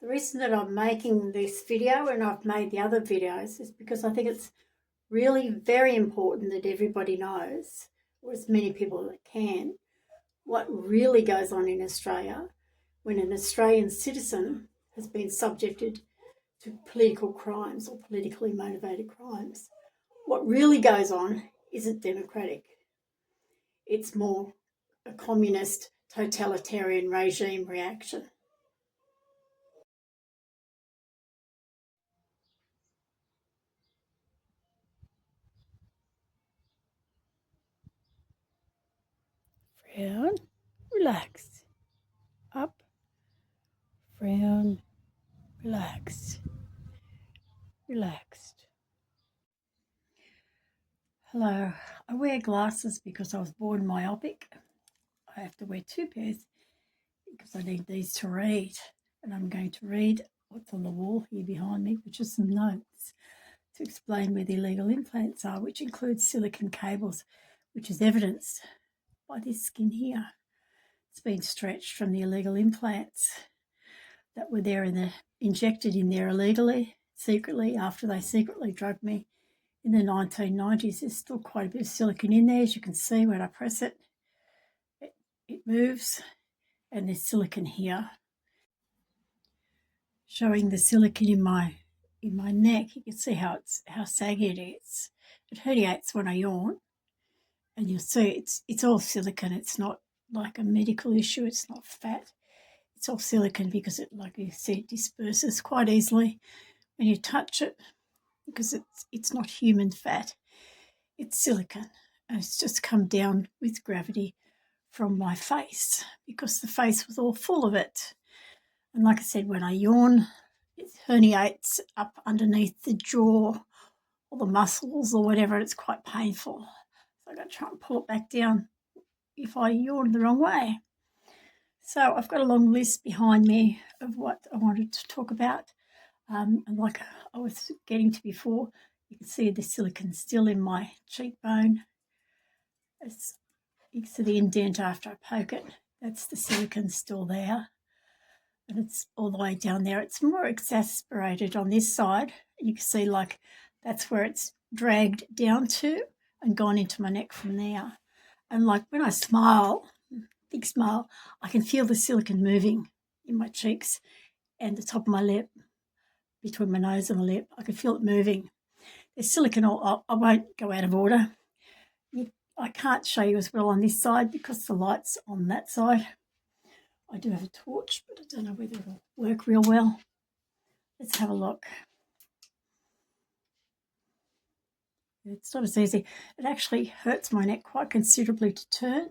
The reason that I'm making this video, and I've made the other videos, is because I think it's really very important that everybody knows, or as many people that can, what really goes on in Australia when an Australian citizen has been subjected to political crimes or politically motivated crimes. What really goes on isn't democratic. It's more a communist, totalitarian regime reaction. Frown, relax. Up, frown, relax. Relaxed. Hello, I wear glasses because I was born myopic. I have to wear two pairs because I need these to read. And I'm going to read what's on the wall here behind me, which are some notes to explain where the illegal implants are, which includes silicone cables, which is evidenced by this skin here. It's been stretched from the illegal implants that were there injected in there illegally, secretly, after they secretly drugged me in the 1990s. There's still quite a bit of silicone in there. As you can see, when I press it, it moves, and there's silicone here. Showing the silicone in my neck, you can see how saggy it is. It herniates when I yawn, and you'll see it's all silicone. It's not like a medical issue. It's not fat. It's all silicone because it, like you see, it disperses quite easily when you touch it because it's not human fat. It's silicone, and it's just come down with gravity from my face because the face was all full of it. And like I said, when I yawn, it herniates up underneath the jaw or the muscles or whatever. It's quite painful. So I've got to try and pull it back down if I yawn the wrong way. So I've got a long list behind me of what I wanted to talk about. And like I was getting to before, you can see the silicone still in my cheekbone. You can see the indent after I poke it. That's the silicone still there. And it's all the way down there. It's more exasperated on this side. You can see like that's where it's dragged down to and gone into my neck from there. And like when I smile, big smile, I can feel the silicone moving in my cheeks and the top of my lip, between my nose and my lip. I can feel it moving. There's silicone all, I won't go out of order. I can't show you as well on this side because the light's on that side. I do have a torch, but I don't know whether it'll work real well. Let's have a look. It's not as easy. It actually hurts my neck quite considerably to turn.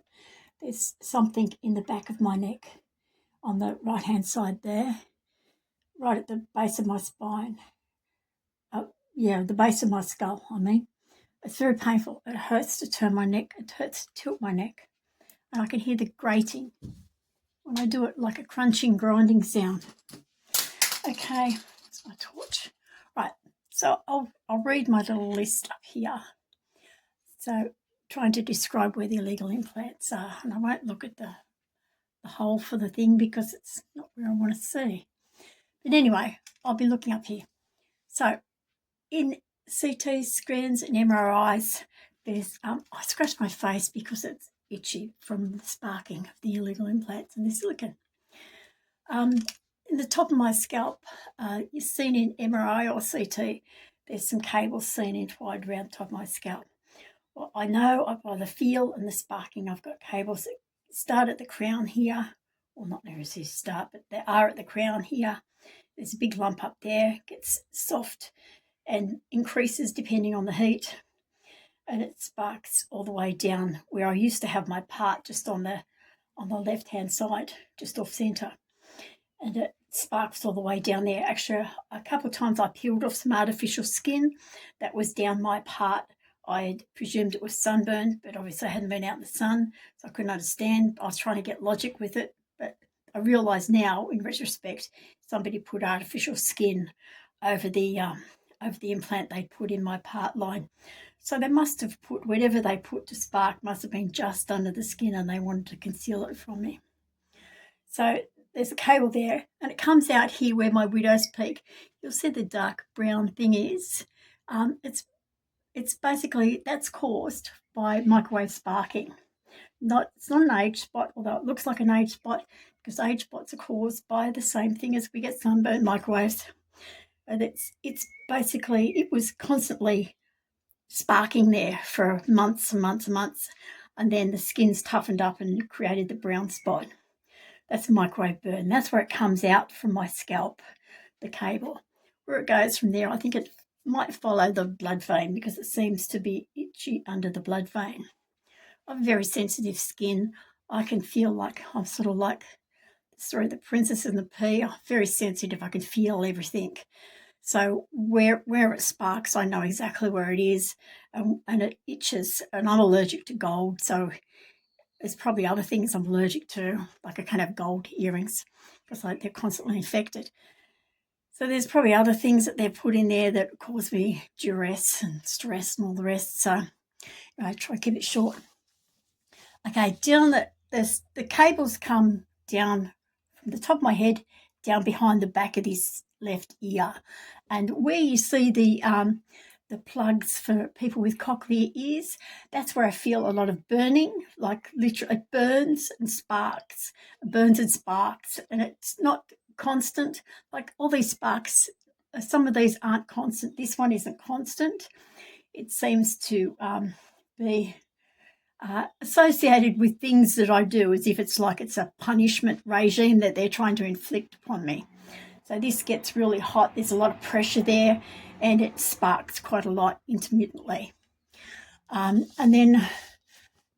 There's something in the back of my neck on the right-hand side there, right at the base of my spine. The base of my skull, I mean. It's very painful. It hurts to turn my neck. It hurts to tilt my neck. And I can hear the grating when I do it, like a crunching, grinding sound. Okay, that's my torch. Right, so I'll read my little list up here. So trying to describe where the illegal implants are, and I won't look at the hole for the thing because it's not where I want to see. But anyway, I'll be looking up here. So in CT scans and MRIs, there's I scratched my face because it's itchy from the sparking of the illegal implants and the silicone. In the top of my scalp, you're seen in MRI or CT, there's some cables seen entwined around the top of my scalp. Well, I know by the feel and the sparking, I've got cables that start at the crown here. Well, not necessarily start, but they are at the crown here. There's a big lump up there, gets soft and increases depending on the heat. And it sparks all the way down where I used to have my part just on the left-hand side, just off centre. And it sparks all the way down there. Actually, a couple of times I peeled off some artificial skin that was down my part. I presumed it was sunburn, but obviously I hadn't been out in the sun, so I couldn't understand. I was trying to get logic with it, but I realise now, in retrospect, somebody put artificial skin over the implant they put in my part line. So they must have put whatever they put to spark must have been just under the skin, and they wanted to conceal it from me. So there's a cable there, and it comes out here where my widow's peak. You'll see the dark brown thing is. It's basically, that's caused by microwave sparking. It's not an age spot, although it looks like an age spot, because age spots are caused by the same thing as we get sunburn microwaves. And it's basically, it was constantly sparking there for months and months and months, and then the skin's toughened up and created the brown spot. That's a microwave burn. That's where it comes out from my scalp, the cable. Where it goes from there, I think it might follow the blood vein because it seems to be itchy under the blood vein. I have very sensitive skin. I can feel like I'm sort of like, sorry, the princess and the pea. I'm very sensitive. I can feel everything. So where it sparks, I know exactly where it is, and it itches. And I'm allergic to gold, so there's probably other things I'm allergic to, like I can't have gold earrings because they're constantly infected. So there's probably other things that they've put in there that cause me duress and stress and all the rest. So I try to keep it short. Okay, down the cables come down from the top of my head down behind the back of this left ear, and where you see the plugs for people with cochlear ears, that's where I feel a lot of burning, like literally it burns and sparks, and it's not constant. Like all these sparks, some of these aren't constant. This one isn't constant. It seems to be associated with things that I do, as if it's like it's a punishment regime that they're trying to inflict upon me. So this gets really hot. There's a lot of pressure there, and it sparks quite a lot intermittently. And then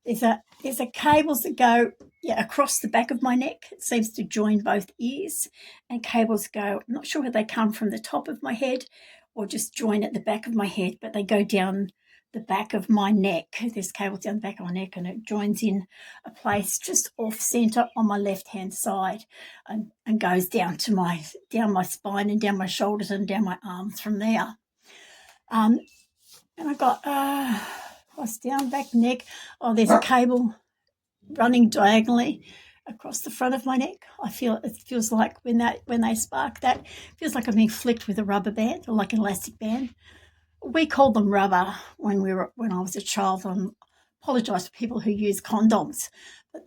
there's a cables that go across the back of my neck. It seems to join both ears, and cables go, I'm not sure whether they come from the top of my head or just join at the back of my head, but they go down the back of my neck. There's cables down the back of my neck, and it joins in a place just off centre on my left-hand side, and goes down my spine and down my shoulders and down my arms from there. And I got across down back neck. Oh, there's a cable running diagonally across the front of my neck. It feels like when they spark, that feels like I'm being flicked with a rubber band or like an elastic band. We called them rubber when I was a child. I apologise for people who use condoms, but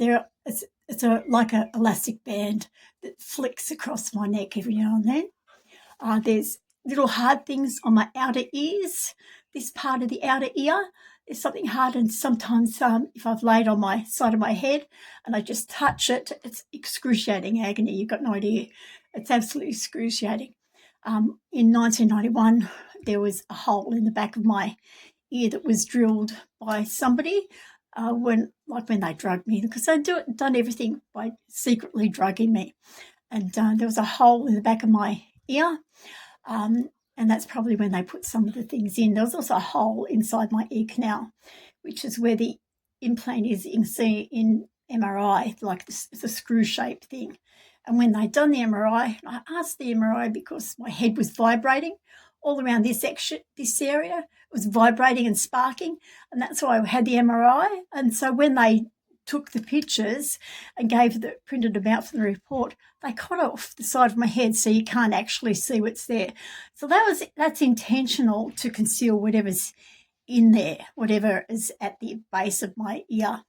it's like an elastic band that flicks across my neck every now and then. There's little hard things on my outer ears. This part of the outer ear, there's something hard, and sometimes if I've laid on my side of my head and I just touch it, it's excruciating agony. You've got no idea. It's absolutely excruciating. In 1991, there was a hole in the back of my ear that was drilled by somebody when they drugged me, because they'd done everything by secretly drugging me. And there was a hole in the back of my ear, and that's probably when they put some of the things in. There was also a hole inside my ear canal, which is where the implant is. You can see in MRI, like it's a screw-shaped thing. And when they'd done the MRI, I asked the MRI because my head was vibrating all around this area. It was vibrating and sparking, and that's why I had the MRI. And so when they took the pictures and printed them out for the report, they cut off the side of my head so you can't actually see what's there. So that's intentional, to conceal whatever's in there, whatever is at the base of my ear.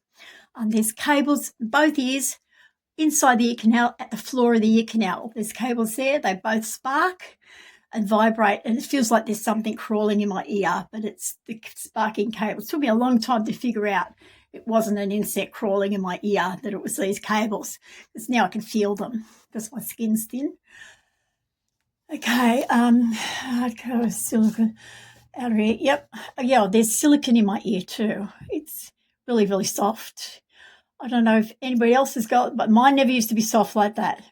There's cables in both ears, inside the ear canal, at the floor of the ear canal. There's cables there. They both spark and vibrate, and it feels like there's something crawling in my ear, but it's the sparking cables. It took me a long time to figure out it wasn't an insect crawling in my ear, that it was these cables, because now I can feel them because my skin's thin. Okay, silicone outer ear. Yep, yeah, there's silicone in my ear too. It's really, really soft. I don't know if anybody else has got it, but mine never used to be soft like that.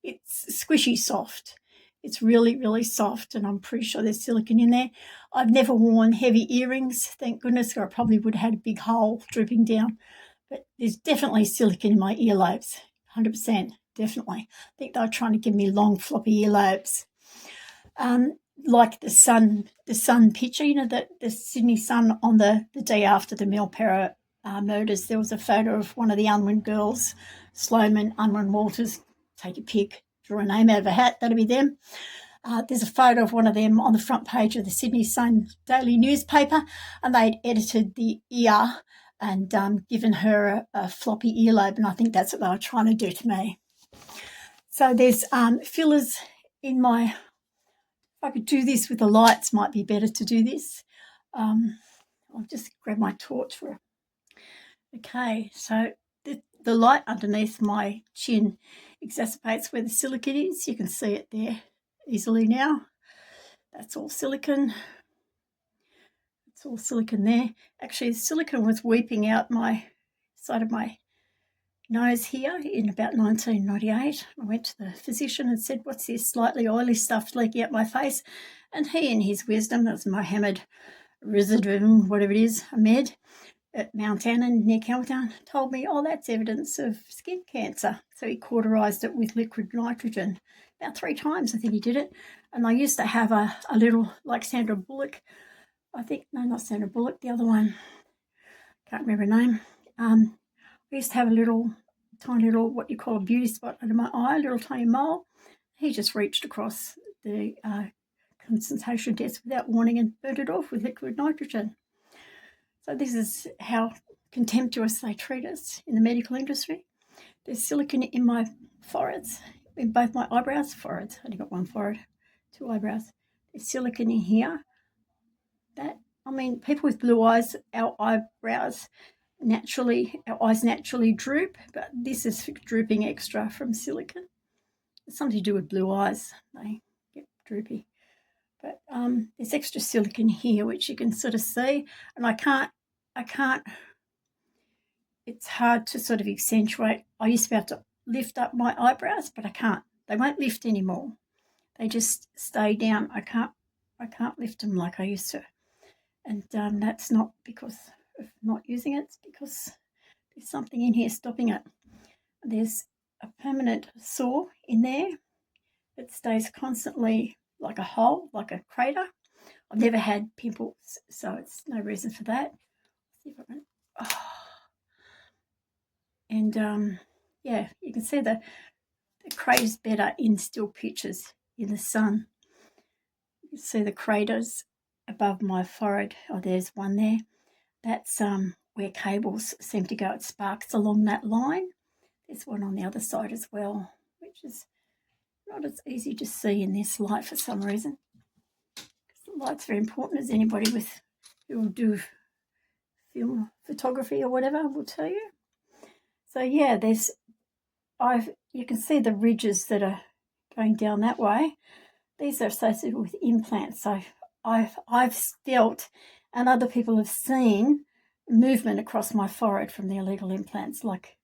It's squishy soft. It's really, really soft, and I'm pretty sure there's silicone in there. I've never worn heavy earrings, thank goodness, or I probably would have had a big hole dripping down. But there's definitely silicone in my earlobes, 100%, definitely. I think they're trying to give me long, floppy earlobes. Like the sun picture, the Sydney Sun on the day after the Milperra murders, there was a photo of one of the Unwin girls, Sloman Unwin Walters, take a pic, draw a name out of a hat, that'll be them. There's a photo of one of them on the front page of the Sydney Sun daily newspaper, and they'd edited the ear and given her a floppy earlobe, and I think that's what they were trying to do to me. So there's fillers in my, if I could do this with the lights, might be better to do this. I'll just grab my torch for it. Okay, so the light underneath my chin exacerbates where the silicone is. You can see it there easily now. That's all silicone. It's all silicone there. Actually, the silicone was weeping out my side of my nose here in about 1998. I went to the physician and said, what's this slightly oily stuff leaking out my face? And he, in his wisdom, that's Mohammed Rizadum, whatever it is, Ahmed, at Mount Annan near Campbelltown, told me, oh, that's evidence of skin cancer. So he cauterised it with liquid nitrogen. About 3 times I think he did it. And I used to have a little, like Sandra Bullock, I think, no, not Sandra Bullock, the other one, can't remember her name. I used to have a little, tiny little, what you call a beauty spot under my eye, a little tiny mole. He just reached across the concentration desk without warning and burnt it off with liquid nitrogen. So this is how contemptuous they treat us in the medical industry. There's silicone in my foreheads, in both my eyebrows, foreheads. I only got one forehead, 2 eyebrows. There's silicone in here. People with blue eyes, our eyes naturally droop, but this is drooping extra from silicone. It's something to do with blue eyes. They get droopy. But there's extra silicone here, which you can sort of see, and I can't, it's hard to sort of accentuate. I used to be able to lift up my eyebrows, but I can't. They won't lift anymore. They just stay down. I can't lift them like I used to. And that's not because of not using it. It's because there's something in here stopping it. There's a permanent sore in there. It stays constantly like a hole, like a crater. I've never had pimples, so it's no reason for that. Let's see if I can. Oh. And yeah, you can see the craters better in still pictures in the sun. You can see the craters above my forehead. Oh, there's one there. That's where cables seem to go. It sparks along that line. There's one on the other side as well, which is not as easy to see in this light for some reason. The light's very important, as anybody who will do film photography or whatever will tell you. So yeah, you can see the ridges that are going down that way. These are associated with implants. So I've felt, and other people have seen, movement across my forehead from the illegal implants, like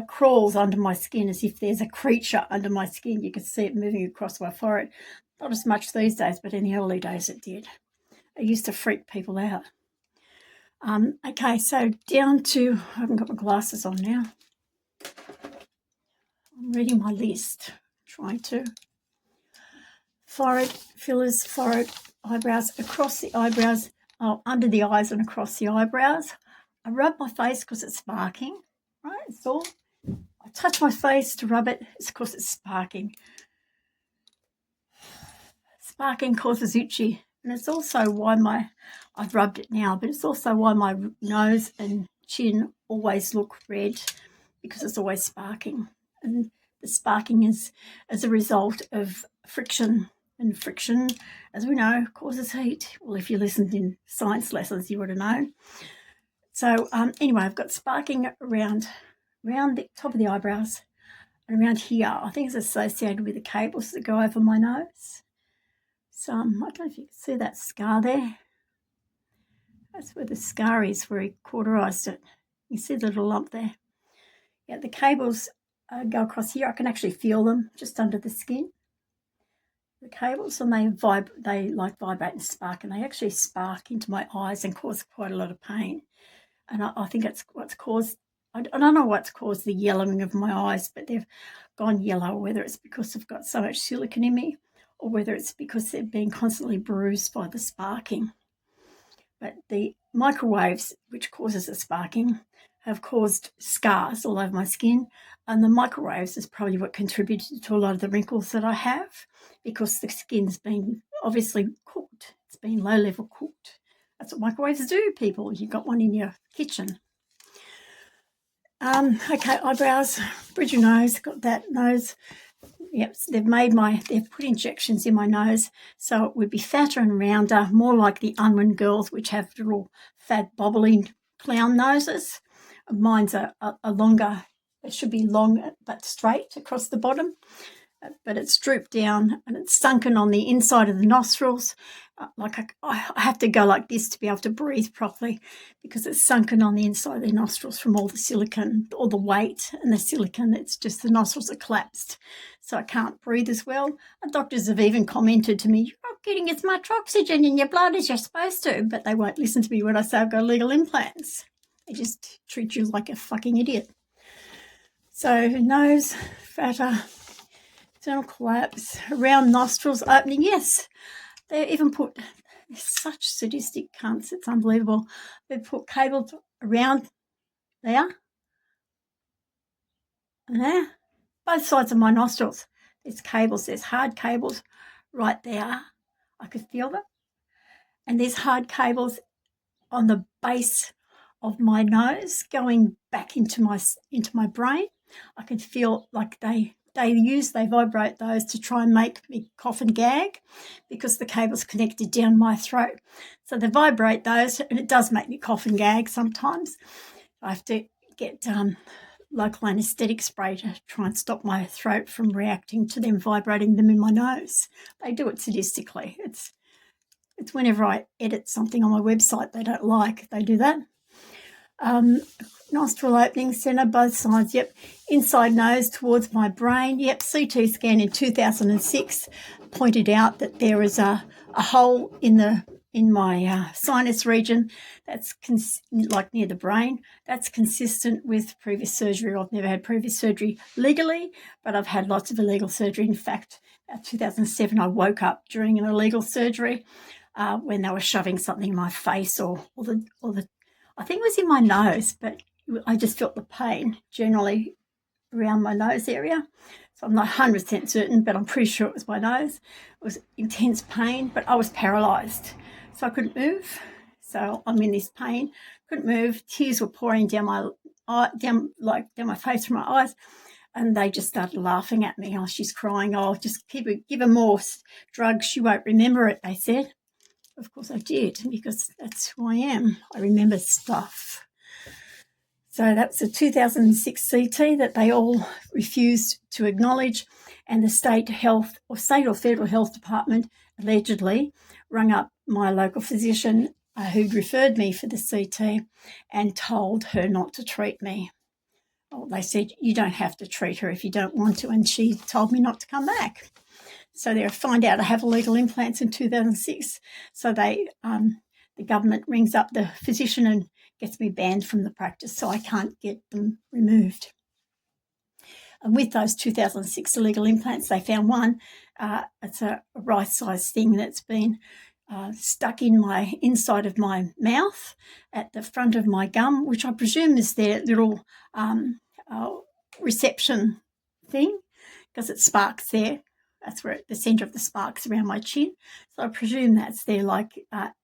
crawls under my skin, as if there's a creature under my skin. You can see it moving across my forehead. Not as much these days, but in the early days it did. It used to freak people out. Okay, so down to, I haven't got my glasses on now. I'm reading my list, trying to. Forehead, fillers, forehead, eyebrows, across the eyebrows, under the eyes and across the eyebrows. I rub my face because it's sparking, right? It's all. I touch my face to rub it, it's because it's sparking. Sparking causes itchy, and it's also why I've rubbed it now, but it's also why my nose and chin always look red, because it's always sparking. And the sparking is as a result of friction, and friction, as we know, causes heat. Well, if you listened in science lessons, you would have known. So anyway, I've got sparking around the top of the eyebrows and around here. I think it's associated with the cables that go over my nose. So I don't know if you can see that scar there. That's where the scar is, where he cauterised it. You see the little lump there? Yeah, the cables go across here. I can actually feel them just under the skin. The cables, and they vibrate and spark, and they actually spark into my eyes and cause quite a lot of pain. And I think it's what's caused, I don't know what's caused the yellowing of my eyes, but they've gone yellow, whether it's because I've got so much silicone in me or whether it's because they've been constantly bruised by the sparking. But the microwaves, which causes the sparking, have caused scars all over my skin, and the microwaves is probably what contributed to a lot of the wrinkles that I have, because the skin's been obviously cooked. It's been low-level cooked. That's what microwaves do, people. You've got one in your kitchen. Okay, eyebrows, bridge your nose, got that nose. Yep, they've put injections in my nose so it would be fatter and rounder, more like the Unwin girls, which have little fat bobbling clown noses. Mine's a longer, it should be long but straight across the bottom, but it's drooped down and it's sunken on the inside of the nostrils. I have to go like this to be able to breathe properly, because it's sunken on the inside of the nostrils from all the silicone, all the weight and the silicone. It's just the nostrils are collapsed, so I can't breathe as well. And doctors have even commented to me, "You're not getting as much oxygen in your blood as you're supposed to," but they won't listen to me when I say I've got illegal implants. They just treat you like a fucking idiot. So nose, fatter, internal collapse, around nostrils opening. Yes, they even put, they're such sadistic cunts, it's unbelievable. They put cables around there and there, both sides of my nostrils. There's cables, there's hard cables right there. I could feel them. And there's hard cables on the base of my nose going back into my brain. I can feel like they vibrate those to try and make me cough and gag, because the cable's connected down my throat. So they vibrate those, and it does make me cough and gag sometimes. I have to get local anaesthetic spray to try and stop my throat from reacting to them vibrating them in my nose. They do it sadistically. It's whenever I edit something on my website they don't like, they do that. Nostril opening, centre, both sides, yep. Inside nose towards my brain, yep. CT scan in 2006 pointed out that there is a hole in my sinus region that's like near the brain. That's consistent with previous surgery. I've never had previous surgery legally, but I've had lots of illegal surgery. In fact, 2007 I woke up during an illegal surgery when they were shoving something in my face or the I think it was in my nose, but I just felt the pain generally around my nose area. So I'm not 100% certain, but I'm pretty sure it was my nose. It was intense pain, but I was paralysed, so I couldn't move. So I'm in this pain, couldn't move. Tears were pouring down my face from my eyes, and they just started laughing at me. Oh, she's crying. Oh, just give her more drugs. She won't remember it, they said. Of course I did, because that's who I am. I remember stuff. So that's a 2006 CT that they all refused to acknowledge, and the state or federal health department allegedly rung up my local physician who'd referred me for the CT and told her not to treat me. Oh, they said, "You don't have to treat her if you don't want to," and she told me not to come back. So they find out I have illegal implants in 2006. So the government rings up the physician and gets me banned from the practice, so I can't get them removed. And with those 2006 illegal implants, they found one. It's a right-sized thing that's been stuck in my inside of my mouth at the front of my gum, which I presume is their little reception thing, because it sparks there. That's where the centre of the sparks around my chin. So I presume that's there, like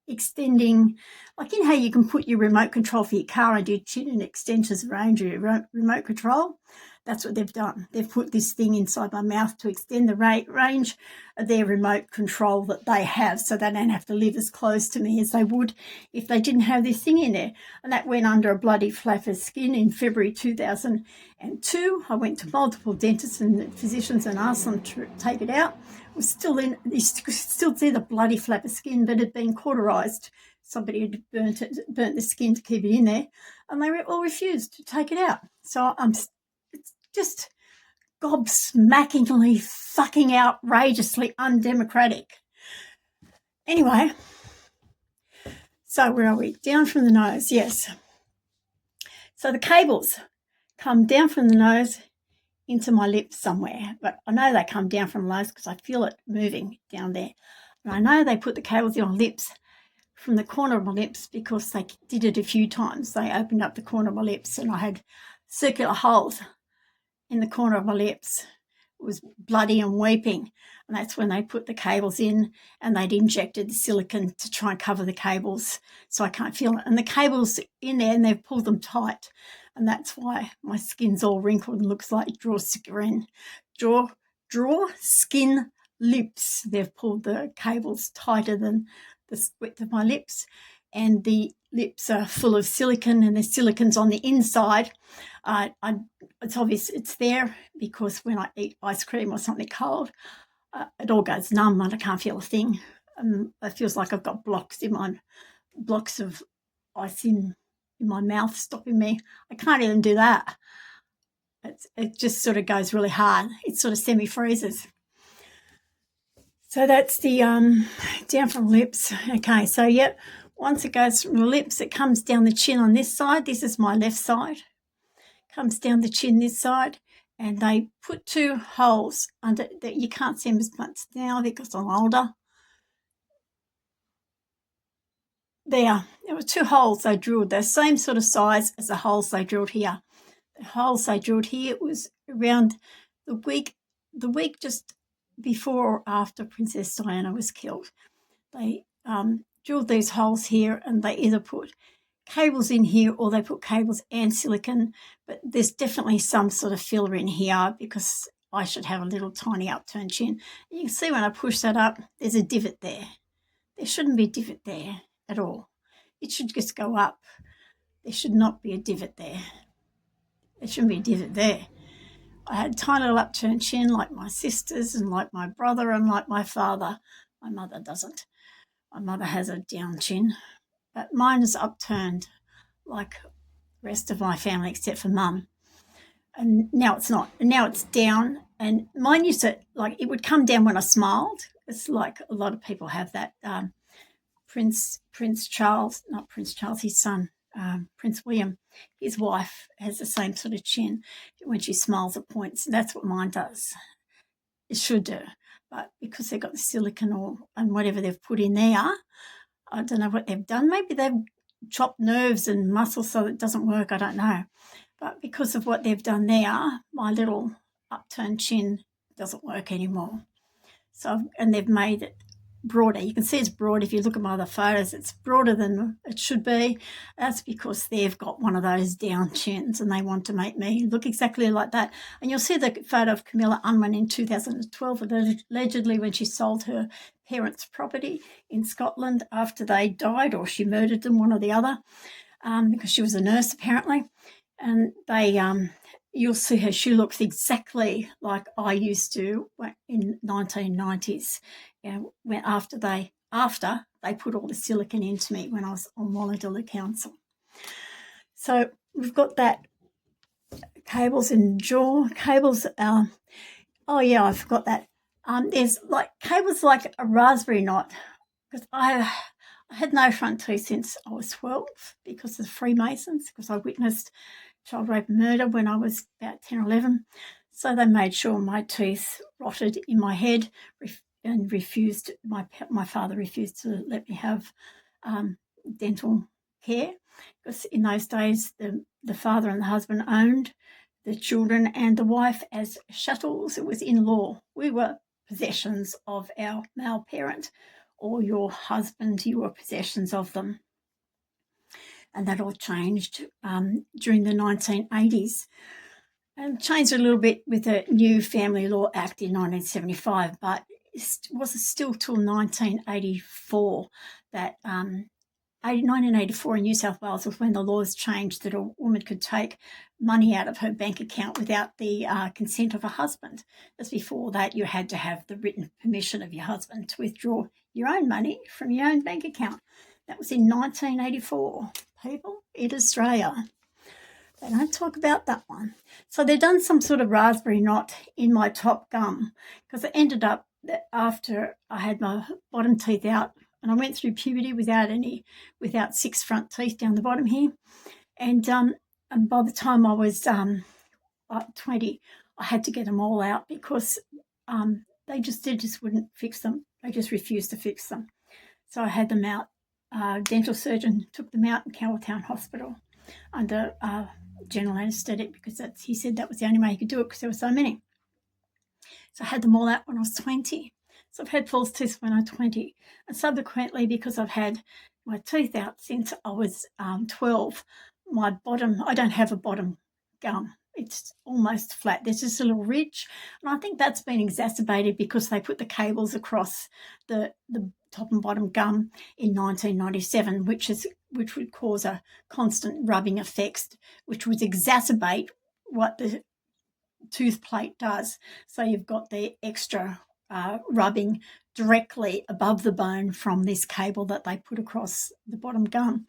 extending, like in how you can put your remote control for your car under your chin and extensions range of your remote control. That's what they've done. They've put this thing inside my mouth to extend the range of their remote control that they have, so they don't have to live as close to me as they would if they didn't have this thing in there. And that went under a bloody flap of skin in February 2002. I went to multiple dentists and physicians and asked them to take it out. It was still in. You could still see the bloody flap of skin, but it had been cauterized. Somebody had burnt the skin to keep it in there, and they all refused to take it out. So it's just gobsmackingly fucking outrageously undemocratic. Anyway, so where are we? Down from the nose, yes. So the cables come down from the nose into my lips somewhere, but I know they come down from the nose because I feel it moving down there. And I know they put the cables in my lips from the corner of my lips because they did it a few times. They opened up the corner of my lips and I had circular holes in the corner of my lips. It was bloody and weeping, and that's when they put the cables in and they'd injected the silicone to try and cover the cables so I can't feel it. And the cables in there and they've pulled them tight, and that's why my skin's all wrinkled and looks like draw skin lips. They've pulled the cables tighter than the width of my lips, and the lips are full of silicone, and the silicone's on the inside. It's obvious it's there because when I eat ice cream or something cold, it all goes numb and I can't feel a thing. It feels like I've got blocks of ice in my mouth stopping me. I can't even do that. It just sort of goes really hard. It sort of semi-freezes. So that's the down from the lips. Okay, so yep, once it goes from the lips, it comes down the chin on this side. This is my left side. Comes down the chin this side, and they put 2 holes under that. You can't see them as much now because I'm older. There were 2 holes they drilled. They're the same sort of size as the holes they drilled here. The holes they drilled here was around the week just before or after Princess Diana was killed. They drilled these holes here, and they either put cables in here or they put cables and silicone, but there's definitely some sort of filler in here because I should have a little tiny upturned chin. You can see when I push that up, there's a divot there. There shouldn't be a divot there at all. It should just go up. There should not be a divot there. There shouldn't be a divot there. I had a tiny little upturned chin like my sisters and like my brother and like my father. My mother doesn't. My mother has a down chin, but mine is upturned like the rest of my family except for Mum. And now it's not. And now it's down. And mine used to, like, it would come down when I smiled. It's like a lot of people have that. Prince Charles, not Prince Charles, his son, Prince William, his wife has the same sort of chin. When she smiles, it points. And that's what mine does. It should do. But because they've got the silicone and whatever they've put in there, I don't know what they've done. Maybe they've chopped nerves and muscles so it doesn't work. I don't know. But because of what they've done there, my little upturned chin doesn't work anymore. So, and they've made it broader. You can see it's broad. If you look at my other photos, it's broader than it should be. That's because they've got one of those down chins and they want to make me look exactly like that. And you'll see the photo of Camilla Unwin in 2012, allegedly when she sold her parents' property in Scotland after they died, or she murdered them, one or the other, because she was a nurse apparently. And they, you'll see her, she looks exactly like I used to in 1990s. When after they put all the silicone into me when I was on Walladilla Council. So we've got that cables in jaw, cables. Oh yeah, I forgot that. There's like cables like a raspberry knot, because I had no front teeth since I was 12 because of Freemasons, because I witnessed child rape and murder when I was about 10 or 11. So they made sure my teeth rotted in my head and refused, my father refused to let me have dental care, because in those days the father and the husband owned the children and the wife as chattels. It was in law. We were possessions of our male parent, or your husband, you were possessions of them. And that all changed during the 1980s. And changed a little bit with the new Family Law Act in 1975, but it was still till 1984 that 1984 in New South Wales was when the laws changed that a woman could take money out of her bank account without the consent of her husband. As before that, you had to have the written permission of your husband to withdraw your own money from your own bank account. That was in 1984, people, in Australia. They don't talk about that one. So they've done some sort of raspberry knot in my top gum, because it ended up that after I had my bottom teeth out, and I went through puberty without 6 front teeth down the bottom here. And by the time I was 20, I had to get them all out because they just wouldn't fix them. They just refused to fix them. So I had them out dental surgeon took them out in Cowelltown Hospital under general anaesthetic because he said that was the only way he could do it because there were so many. So I had them all out when I was 20. So I've had false teeth when I was 20. And subsequently, because I've had my teeth out since I was 12, my bottom, I don't have a bottom gum. It's almost flat. There's just a little ridge. And I think that's been exacerbated because they put the cables across the top and bottom gum in 1997, which would cause a constant rubbing effect, which would exacerbate what the tooth plate does. So you've got the extra rubbing directly above the bone from this cable that they put across the bottom gum,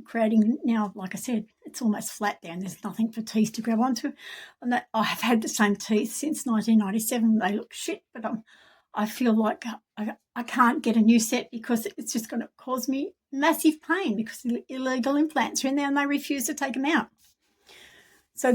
creating now, like I said, it's almost flat there and there's nothing for teeth to grab onto. And that I have had the same teeth since 1997. They look shit, but I feel like I can't get a new set because it's just going to cause me massive pain because the illegal implants are in there and they refuse to take them out. So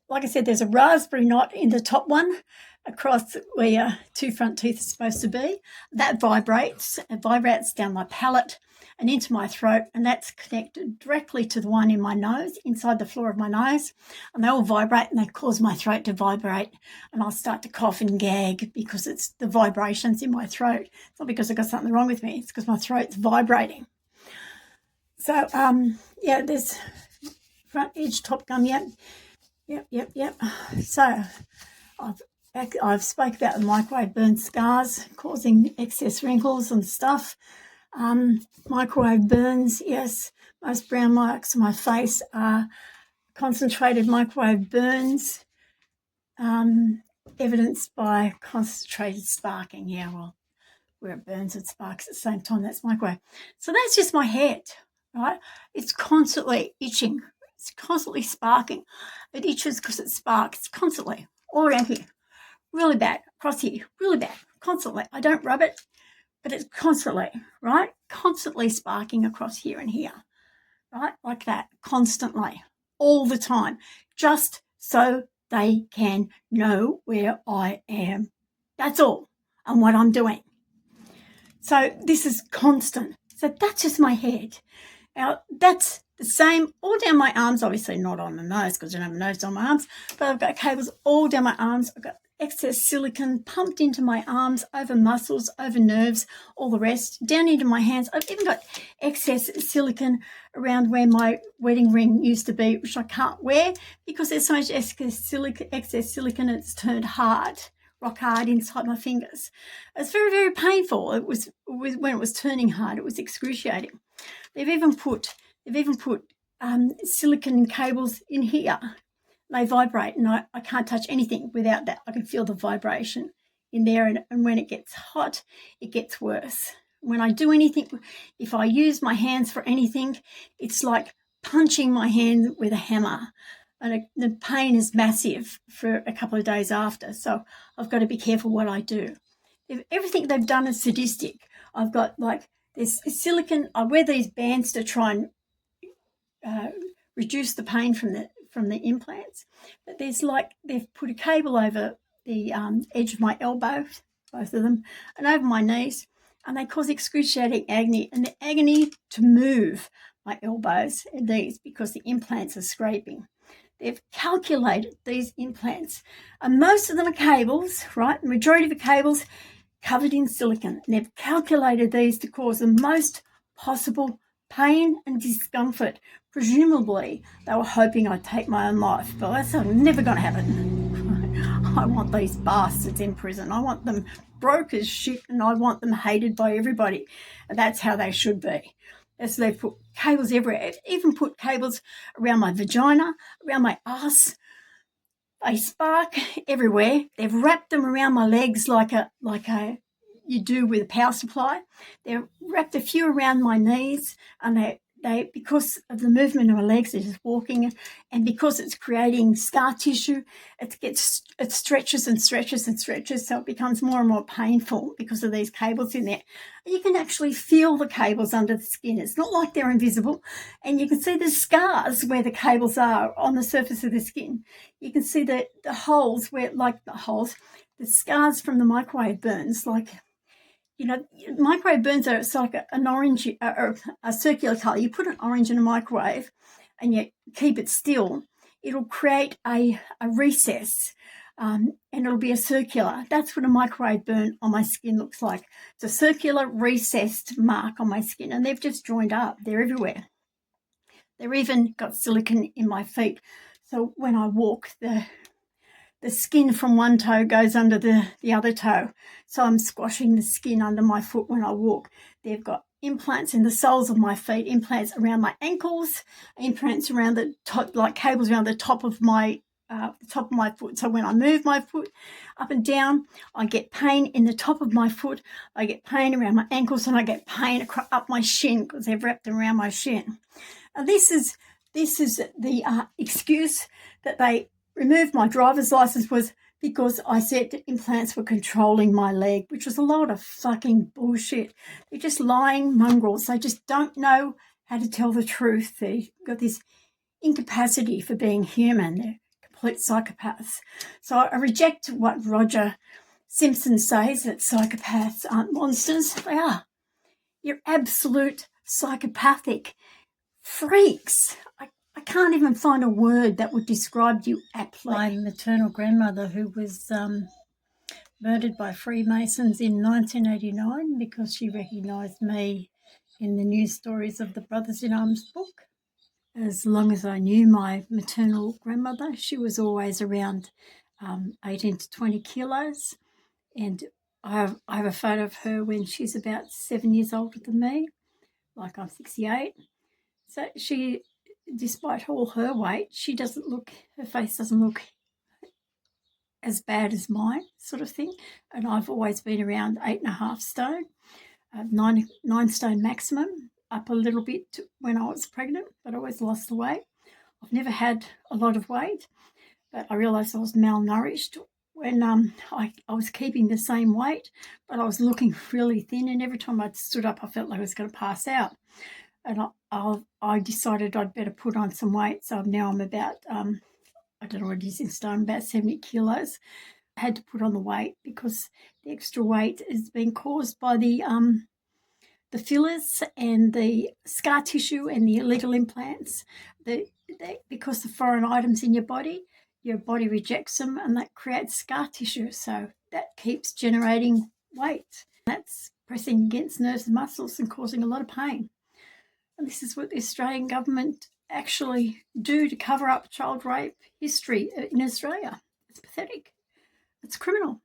like I said, there's a raspberry knot in the top one across where your two front teeth are supposed to be. That vibrates. It vibrates down my palate and into my throat, and that's connected directly to the one in my nose, inside the floor of my nose. And they all vibrate and they cause my throat to vibrate, and I'll start to cough and gag because it's the vibrations in my throat. It's not because I've got something wrong with me. It's because my throat's vibrating. So, there's front edge top gum, Yep. So I've spoke about the microwave burn scars causing excess wrinkles and stuff. Microwave burns, yes. Most brown marks on my face are concentrated microwave burns, evidenced by concentrated sparking. Yeah, well, where it burns and sparks at the same time, that's microwave. So that's just my head, right? It's constantly itching. It's constantly sparking. It itches because it sparks constantly all around here. Really bad. Across here. Really bad. Constantly. I don't rub it, but it's constantly, right? Constantly sparking across here and here, right? Like that. Constantly. All the time. Just so they can know where I am. That's all. And what I'm doing. So this is constant. So that's just my head. Now, that's the same all down my arms, obviously not on the nose because I don't have a nose on my arms, but I've got cables all down my arms. I've got excess silicone pumped into my arms, over muscles, over nerves, all the rest, down into my hands. I've even got excess silicone around where my wedding ring used to be, which I can't wear because there's so much excess silicone it's turned hard, rock hard inside my fingers. It's very, very painful. It was when it was turning hard, it was excruciating. They've even put silicone cables in here. They vibrate, and I can't touch anything without that. I can feel the vibration in there, and when it gets hot, it gets worse. When I do anything, if I use my hands for anything, it's like punching my hand with a hammer, and the pain is massive for a couple of days after. So I've got to be careful what I do. Everything they've done is sadistic. I've got there's silicone. I wear these bands to try and reduce the pain from the implants. But they've put a cable over the edge of my elbow, both of them, and over my knees, and they cause excruciating agony. And the agony to move my elbows and knees because the implants are scraping. They've calculated these implants, and most of them are cables, right? The majority of the cables covered in silicone. And they've calculated these to cause the most possible pain and discomfort. Presumably, they were hoping I'd take my own life, but that's never going to happen. I want these bastards in prison. I want them broke as shit, and I want them hated by everybody. And that's how they should be. So they've put cables everywhere. They've even put cables around my vagina, around my ass. They spark everywhere. They've wrapped them around my legs like you do with a power supply. They've wrapped a few around my knees, and they because of the movement of my legs, they're just walking, and because it's creating scar tissue, it stretches and stretches and stretches, so it becomes more and more painful because of these cables in there. You can actually feel the cables under the skin. It's not like they're invisible, and you can see the scars where the cables are on the surface of the skin. You can see the holes the scars from the microwave burns, you know, microwave burns are, it's like an orange or a circular colour. You put an orange in a microwave and you keep it still, it'll create a recess, and it'll be a circular. That's what a microwave burn on my skin looks like. It's a circular recessed mark on my skin, and they've just joined up. They're everywhere. They've even got silicone in my feet. So when I walk, the skin from one toe goes under the other toe. So I'm squashing the skin under my foot when I walk. They've got implants in the soles of my feet, implants around my ankles, implants around the top, like cables around the top of my foot. So when I move my foot up and down, I get pain in the top of my foot. I get pain around my ankles, and I get pain up my shin because they've wrapped them around my shin. And this is the excuse that they removed my driver's license was because I said that implants were controlling my leg, which was a lot of fucking bullshit. They're just lying mongrels. They just don't know how to tell the truth. They've got this incapacity for being human. They're complete psychopaths. So I reject what Roger Simpson says, that psychopaths aren't monsters. They are. You're absolute psychopathic freaks. I can't even find a word that would describe you aptly. My maternal grandmother, who was murdered by Freemasons in 1989 because she recognised me in the news stories of the Brothers in Arms book. As long as I knew my maternal grandmother, she was always around 18 to 20 kilos. And I have a photo of her when she's about 7 years older than me, like I'm 68. So she, despite all her weight, her face doesn't look as bad as mine, sort of thing. And I've always been around 8.5 stone, 9 stone maximum, up a little bit when I was pregnant, but I always lost the weight. I've never had a lot of weight, but I realised I was malnourished when I was keeping the same weight, but I was looking really thin, and every time I stood up, I felt like I was going to pass out. And I decided I'd better put on some weight. So now I'm about, I don't know what it is in stone, about 70 kilos. I had to put on the weight because the extra weight is being caused by the fillers and the scar tissue and the illegal implants. Because the foreign items in your body rejects them, and that creates scar tissue. So that keeps generating weight. That's pressing against nerves and muscles and causing a lot of pain. And this is what the Australian government actually do to cover up child rape history in Australia. It's pathetic. It's criminal.